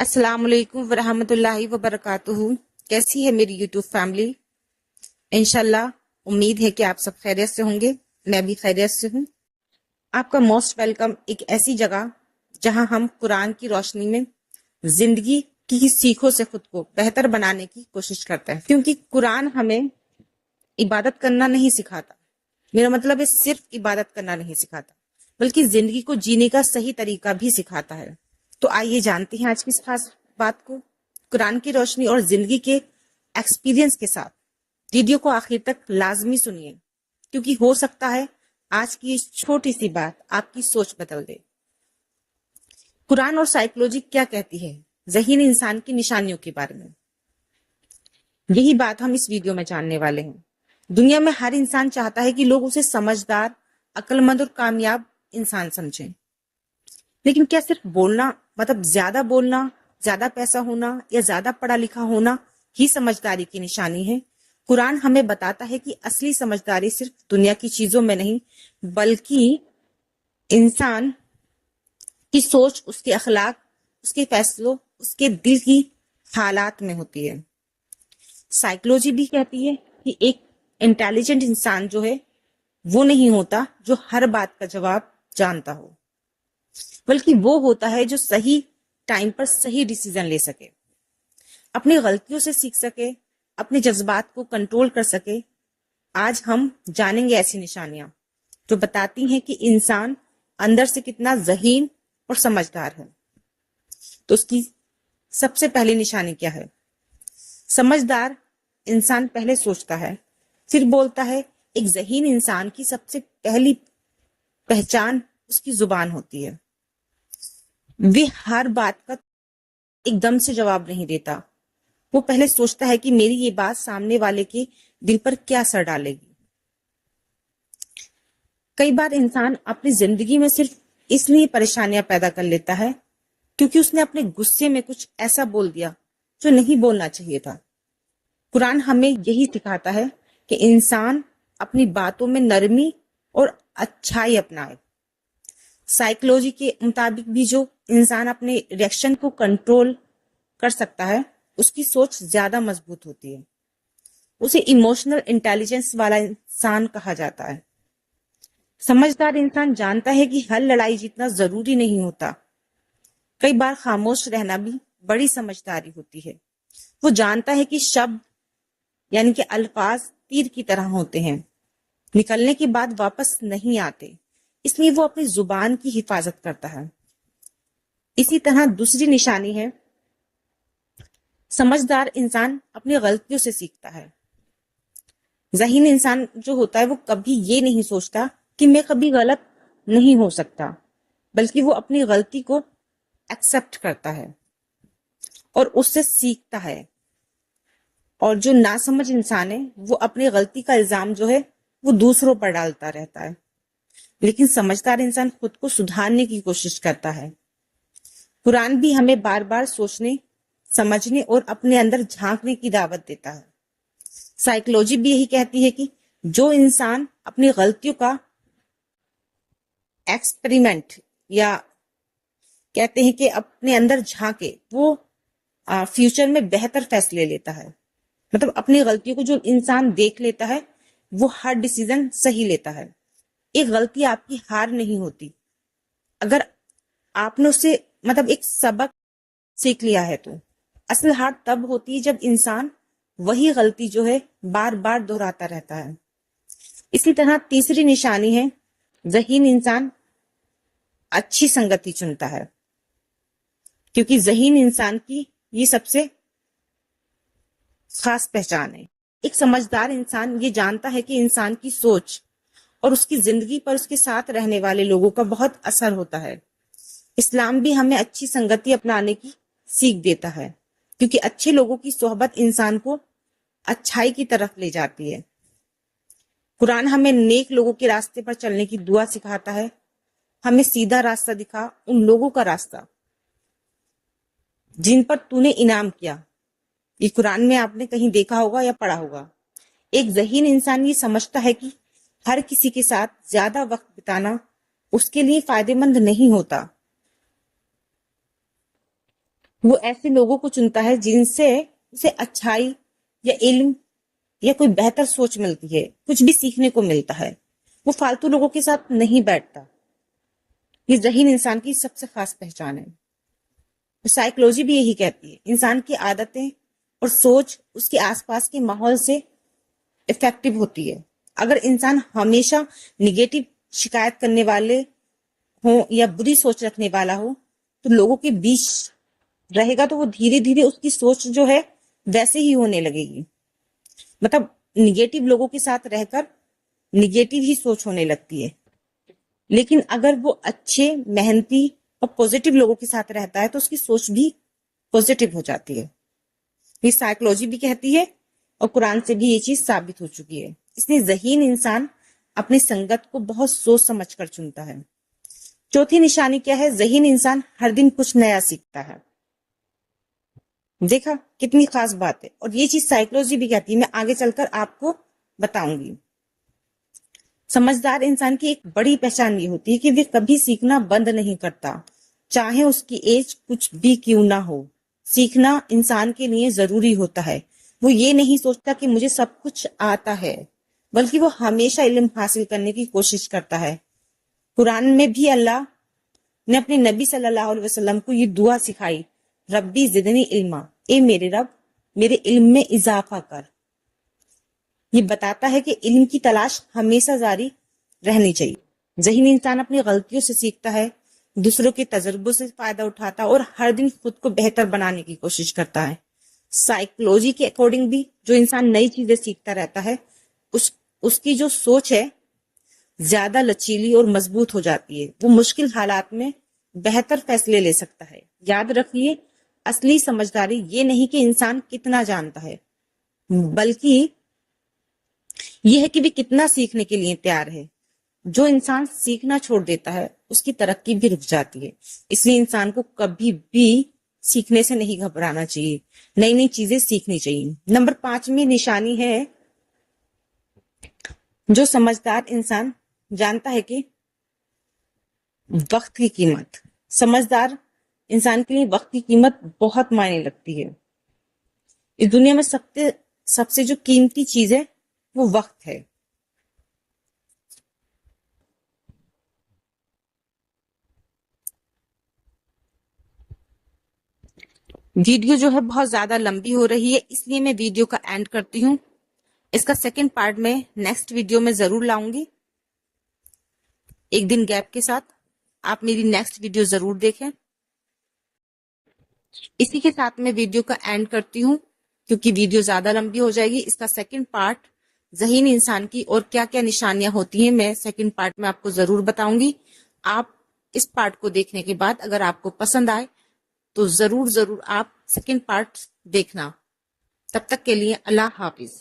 السلام علیکم ورحمۃ اللہ وبرکاتہ. کیسی ہے میری یوٹیوب فیملی؟ انشاءاللہ امید ہے کہ آپ سب خیریت سے ہوں گے. میں بھی خیریت سے ہوں. آپ کا موسٹ ویلکم ایک ایسی جگہ جہاں ہم قرآن کی روشنی میں زندگی کی سیکھوں سے خود کو بہتر بنانے کی کوشش کرتے ہیں، کیونکہ قرآن ہمیں عبادت کرنا نہیں سکھاتا. میرا مطلب ہے صرف عبادت کرنا نہیں سکھاتا، بلکہ زندگی کو جینے کا صحیح طریقہ بھی سکھاتا ہے. تو آئیے جانتے ہیں آج کی اس خاص بات کو. قرآن کی روشنی اور زندگی کے ایکسپیرینس کے ساتھ ویڈیو کو آخر تک لازمی سنیے، کیونکہ ہو سکتا ہے آج کی اس چھوٹی سی بات آپ کی سوچ بدل دے. قرآن اور سائیکولوجی کیا کہتی ہے ذہین انسان کی نشانیوں کے بارے میں؟ یہی بات ہم اس ویڈیو میں جاننے والے ہیں. دنیا میں ہر انسان چاہتا ہے کہ لوگ اسے سمجھدار، عقل مند اور کامیاب انسان سمجھیں. لیکن کیا صرف بولنا، مطلب زیادہ بولنا، زیادہ پیسہ ہونا یا زیادہ پڑھا لکھا ہونا ہی سمجھداری کی نشانی ہے؟ قرآن ہمیں بتاتا ہے کہ اصلی سمجھداری صرف دنیا کی چیزوں میں نہیں، بلکہ انسان کی سوچ، اس کے اخلاق، اس کے فیصلوں، اس کے دل کی حالات میں ہوتی ہے. سائیکولوجی بھی کہتی ہے کہ ایک انٹیلیجنٹ انسان جو ہے وہ نہیں ہوتا جو ہر بات کا جواب جانتا ہو، بلکہ وہ ہوتا ہے جو صحیح ٹائم پر صحیح ڈیسیزن لے سکے، اپنی غلطیوں سے سیکھ سکے، اپنے جذبات کو کنٹرول کر سکے. آج ہم جانیں گے ایسی نشانیاں جو بتاتی ہیں کہ انسان اندر سے کتنا ذہین اور سمجھدار ہے. تو اس کی سب سے پہلی نشانی کیا ہے؟ سمجھدار انسان پہلے سوچتا ہے پھر بولتا ہے. ایک ذہین انسان کی سب سے پہلی پہچان اس کی زبان ہوتی ہے. وہ ہر بات کا ایک دم سے جواب نہیں دیتا. وہ پہلے سوچتا ہے کہ میری یہ بات سامنے والے کے دل پر کیا اثر ڈالے گی. کئی بار انسان اپنی زندگی میں صرف اس لیے پریشانیاں پیدا کر لیتا ہے کیونکہ اس نے اپنے غصے میں کچھ ایسا بول دیا جو نہیں بولنا چاہیے تھا. قرآن ہمیں یہی سکھاتا ہے کہ انسان اپنی باتوں میں نرمی اور اچھائی اپنائے. سائیکولوجی کے مطابق بھی جو انسان اپنے ریئیکشن کو کنٹرول کر سکتا ہے اس کی سوچ زیادہ مضبوط ہوتی ہے. اسے ایموشنل انٹیلیجنس والا انسان کہا جاتا ہے. سمجھدار انسان جانتا ہے کہ ہر لڑائی جیتنا ضروری نہیں ہوتا. کئی بار خاموش رہنا بھی بڑی سمجھداری ہوتی ہے. وہ جانتا ہے کہ شبد یعنی کہ الفاظ تیر کی طرح ہوتے ہیں، نکلنے کے بعد واپس نہیں آتے، اس لیے وہ اپنی زبان کی حفاظت کرتا ہے. اسی طرح دوسری نشانی ہے، سمجھدار انسان اپنی غلطیوں سے سیکھتا ہے. ذہین انسان جو ہوتا ہے وہ کبھی یہ نہیں سوچتا کہ میں کبھی غلط نہیں ہو سکتا، بلکہ وہ اپنی غلطی کو ایکسپٹ کرتا ہے اور اس سے سیکھتا ہے. اور جو ناسمجھ انسان ہے وہ اپنی غلطی کا الزام جو ہے وہ دوسروں پر ڈالتا رہتا ہے، لیکن سمجھدار انسان خود کو سدھارنے کی کوشش کرتا ہے. قرآن بھی ہمیں بار بار سوچنے، سمجھنے اور اپنے اندر جھانکنے کی دعوت دیتا ہے. سائیکولوجی بھی یہی کہتی ہے کہ جو انسان اپنی غلطیوں کا ایکسپریمنٹ یا کہتے ہیں کہ اپنے اندر جھانکے، وہ فیوچر میں بہتر فیصلے لیتا ہے. مطلب اپنی غلطیوں کو جو انسان دیکھ لیتا ہے وہ ہر ڈیسیزن صحیح لیتا ہے. ایک غلطی آپ کی ہار نہیں ہوتی اگر آپ نے اسے مطلب ایک سبق سیکھ لیا ہے. تو اصل ہار تب ہوتی ہے جب انسان وہی غلطی جو ہے بار بار دہراتا رہتا ہے. اسی طرح تیسری نشانی ہے، ذہین انسان اچھی سنگتی چنتا ہے، کیونکہ ذہین انسان کی یہ سب سے خاص پہچان ہے. ایک سمجھدار انسان یہ جانتا ہے کہ انسان کی سوچ اور اس کی زندگی پر اس کے ساتھ رہنے والے لوگوں کا بہت اثر ہوتا ہے. اسلام بھی ہمیں اچھی سنگتی اپنانے کی سیکھ دیتا ہے، کیونکہ اچھے لوگوں کی صحبت انسان کو اچھائی کی طرف لے جاتی ہے. قرآن ہمیں نیک لوگوں کے راستے پر چلنے کی دعا سکھاتا ہے. ہمیں سیدھا راستہ دکھا، ان لوگوں کا راستہ جن پر تو نے انعام کیا. یہ قرآن میں آپ نے کہیں دیکھا ہوگا یا پڑھا ہوگا. ایک ذہین انسان یہ سمجھتا ہے کہ ہر کسی کے ساتھ زیادہ وقت بتانا اس کے لیے فائدہ مند نہیں ہوتا. وہ ایسے لوگوں کو چنتا ہے جن سے اسے اچھائی یا علم یا کوئی بہتر سوچ ملتی ہے، کچھ بھی سیکھنے کو ملتا ہے. وہ فالتو لوگوں کے ساتھ نہیں بیٹھتا. یہ ذہین انسان کی سب سے خاص پہچان ہے. سائیکولوجی بھی یہی کہتی ہے انسان کی عادتیں اور سوچ اس کے آس پاس کے ماحول سے افیکٹو ہوتی ہے. اگر انسان ہمیشہ نگیٹو شکایت کرنے والے ہوں یا بری سوچ رکھنے والا ہو تو لوگوں کے بیچ رہے گا تو وہ دھیرے دھیرے اس کی سوچ جو ہے ویسے ہی ہونے لگے گی. مطلب نگیٹو لوگوں کے ساتھ رہ کر نگیٹو ہی سوچ ہونے لگتی ہے. لیکن اگر وہ اچھے محنتی اور پوزیٹو لوگوں کے ساتھ رہتا ہے تو اس کی سوچ بھی پوزیٹو ہو جاتی ہے. یہ سائیکولوجی بھی کہتی ہے اور قرآن سے بھی یہ چیز ثابت ہو چکی ہے. اس لیے ذہین انسان اپنی سنگت کو بہت سوچ سمجھ کر چنتا ہے. چوتھی نشانی کیا ہے؟ ذہین انسان ہر دن کچھ نیا سیکھتا ہے. دیکھا کتنی خاص بات ہے. اور یہ چیز سائیکولوجی بھی کہتی ہے، میں آگے چل کر آپ کو بتاؤں گی. سمجھدار انسان کی ایک بڑی پہچان یہ ہوتی ہے کہ وہ کبھی سیکھنا بند نہیں کرتا، چاہے اس کی ایج کچھ بھی کیوں نہ ہو. سیکھنا انسان کے لیے ضروری ہوتا ہے. وہ یہ نہیں سوچتا کہ مجھے سب کچھ آتا ہے، بلکہ وہ ہمیشہ علم حاصل کرنے کی کوشش کرتا ہے. قرآن میں بھی اللہ نے اپنے نبی صلی اللہ علیہ وسلم کو یہ دعا سکھائی، ربی زدنی علما، اے میرے رب میرے علم میں اضافہ کر. یہ بتاتا ہے کہ علم کی تلاش ہمیشہ جاری رہنی چاہیے. ذہین انسان اپنی غلطیوں سے سیکھتا ہے، دوسروں کے تجربوں سے فائدہ اٹھاتا اور ہر دن خود کو بہتر بنانے کی کوشش کرتا ہے. سائیکولوجی کے اکارڈنگ بھی جو انسان نئی چیزیں سیکھتا رہتا ہے اس کی جو سوچ ہے زیادہ لچیلی اور مضبوط ہو جاتی ہے. وہ مشکل حالات میں بہتر فیصلے لے سکتا ہے. یاد رکھیے اصلی سمجھداری یہ نہیں کہ انسان کتنا جانتا ہے، بلکہ یہ ہے کہ وہ کتنا سیکھنے کے لیے تیار ہے. جو انسان سیکھنا چھوڑ دیتا ہے اس کی ترقی بھی رک جاتی ہے. اس لیے انسان کو کبھی بھی سیکھنے سے نہیں گھبرانا چاہیے، نئی نئی چیزیں سیکھنی چاہیے. نمبر 5 میں نشانی ہے جو سمجھدار انسان جانتا ہے کہ وقت کی قیمت. سمجھدار انسان کے لیے وقت کی قیمت بہت معنی لگتی ہے. اس دنیا میں سب سے جو قیمتی چیز ہے وہ وقت ہے. ویڈیو جو ہے بہت زیادہ لمبی ہو رہی ہے، اس لیے میں ویڈیو کا اینڈ کرتی ہوں. اس کا سیکنڈ پارٹ میں نیکسٹ ویڈیو میں ضرور لاؤں گی، ایک دن گیپ کے ساتھ. آپ میری نیکسٹ ویڈیو ضرور دیکھیں. اسی کے ساتھ میں ویڈیو کا اینڈ کرتی ہوں کیونکہ ویڈیو زیادہ لمبی ہو جائے گی. اس کا سیکنڈ پارٹ ذہین انسان کی اور کیا کیا نشانیاں ہوتی ہیں میں سیکنڈ پارٹ میں آپ کو ضرور بتاؤں گی. آپ اس پارٹ کو دیکھنے کے بعد اگر آپ کو پسند آئے تو ضرور آپ سیکنڈ پارٹ دیکھنا. تب تک کے لیے اللہ حافظ.